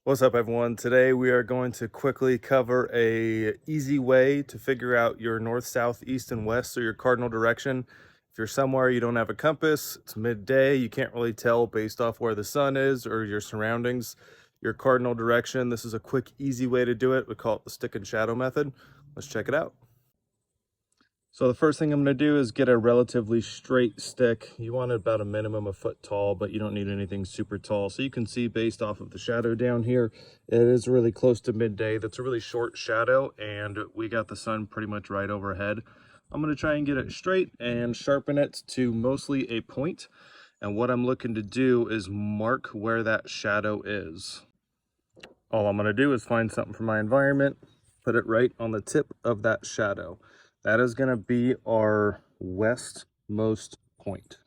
What's up, everyone? Today we are going to quickly cover a easy way to figure out your north, south, east, and west, so your cardinal direction. If you're somewhere you don't have a compass, it's midday, you can't really tell based off where the sun is or your surroundings, your cardinal direction. This is a quick, easy way to do it. We call it the stick and shadow method. Let's check it out. So the first thing I'm going to do is get a relatively straight stick. You want it about a minimum a foot tall, but you don't need anything super tall. So you can see based off of the shadow down here, it is really close to midday. That's a really short shadow, and we got the sun pretty much right overhead. I'm going to try and get it straight and sharpen it to mostly a point. And what I'm looking to do is mark where that shadow is. All I'm going to do is find something from my environment, put it right on the tip of that shadow. That is going to be our westmost point.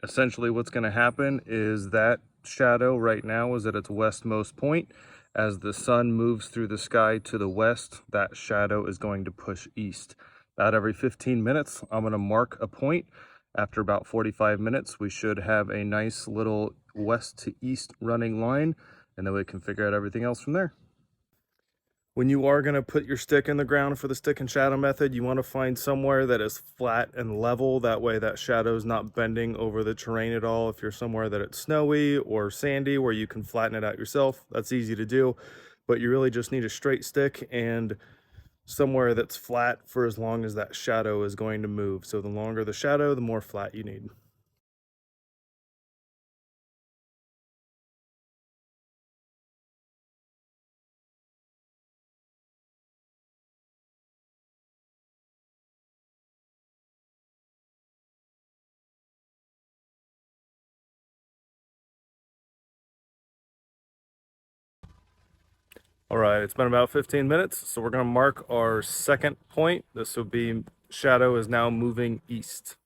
Essentially, what's going to happen is that shadow right now is at its westmost point. As the sun moves through the sky to the west, that shadow is going to push east. About every 15 minutes, I'm going to mark a point. After about 45 minutes, we should have a nice little west to east running line, and then we can figure out everything else from there. When you are going to put your stick in the ground for the stick and shadow method, you want to find somewhere that is flat and level. That way that shadow is not bending over the terrain at all. If you're somewhere that it's snowy or sandy where you can flatten it out yourself, that's easy to do. But you really just need a straight stick and somewhere that's flat for as long as that shadow is going to move. So the longer the shadow, the more flat you need. All right, it's been about 15 minutes, so we're going to mark our second point. This will be shadow is now moving east.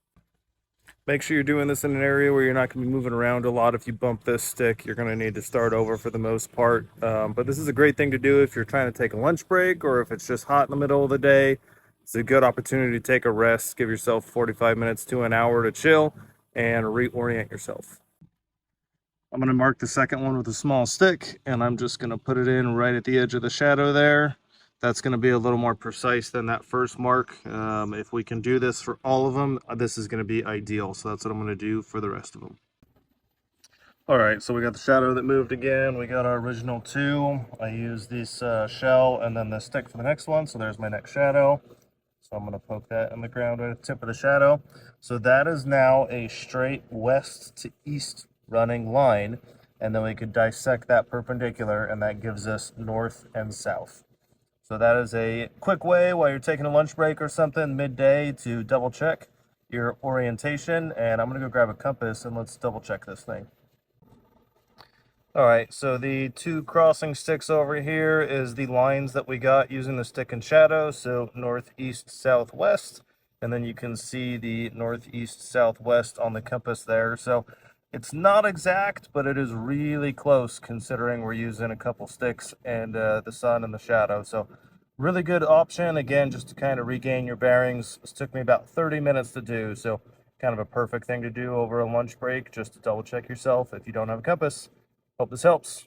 Make sure you're doing this in an area where you're not going to be moving around a lot. If you bump this stick, you're going to need to start over for the most part. But this is a great thing to do if you're trying to take a lunch break or if it's just hot in the middle of the day. It's a good opportunity to take a rest, give yourself 45 minutes to an hour to chill and reorient yourself. I'm going to mark the second one with a small stick, and I'm just going to put it in right at the edge of the shadow there. That's going to be a little more precise than that first mark. If we can do this for all of them, this is going to be ideal. So that's what I'm going to do for the rest of them. All right, so we got the shadow that moved again. We got our original two. I used this shell and then the stick for the next one. So there's my next shadow. So I'm going to poke that in the ground at the tip of the shadow. So that is now a straight west to east running line, and then we could dissect that perpendicular, and that gives us north and south. So that is a quick way while you're taking a lunch break or something midday to double check your orientation. And I'm going to go grab a compass and let's double check this thing. All right, so the two crossing sticks over here is the lines that we got using the stick and shadow. So northeast, southwest, and then you can see the northeast, southwest on the compass there. So it's not exact, but it is really close considering we're using a couple sticks and the sun and the shadow. So really good option, again, just to kind of regain your bearings. This took me about 30 minutes to do, so kind of a perfect thing to do over a lunch break, just to double check yourself if you don't have a compass. Hope this helps.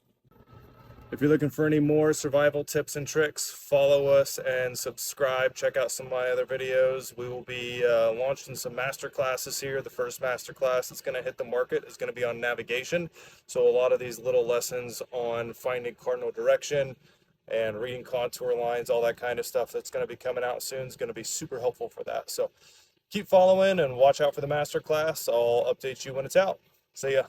If you're looking for any more survival tips and tricks, follow us and subscribe. Check out some of my other videos. We will be launching some master classes here. The first master class that's going to hit the market is going to be on navigation. So a lot of these little lessons on finding cardinal direction and reading contour lines, all that kind of stuff that's going to be coming out soon is going to be super helpful for that. So keep following and watch out for the master class. I'll update you when it's out. See ya.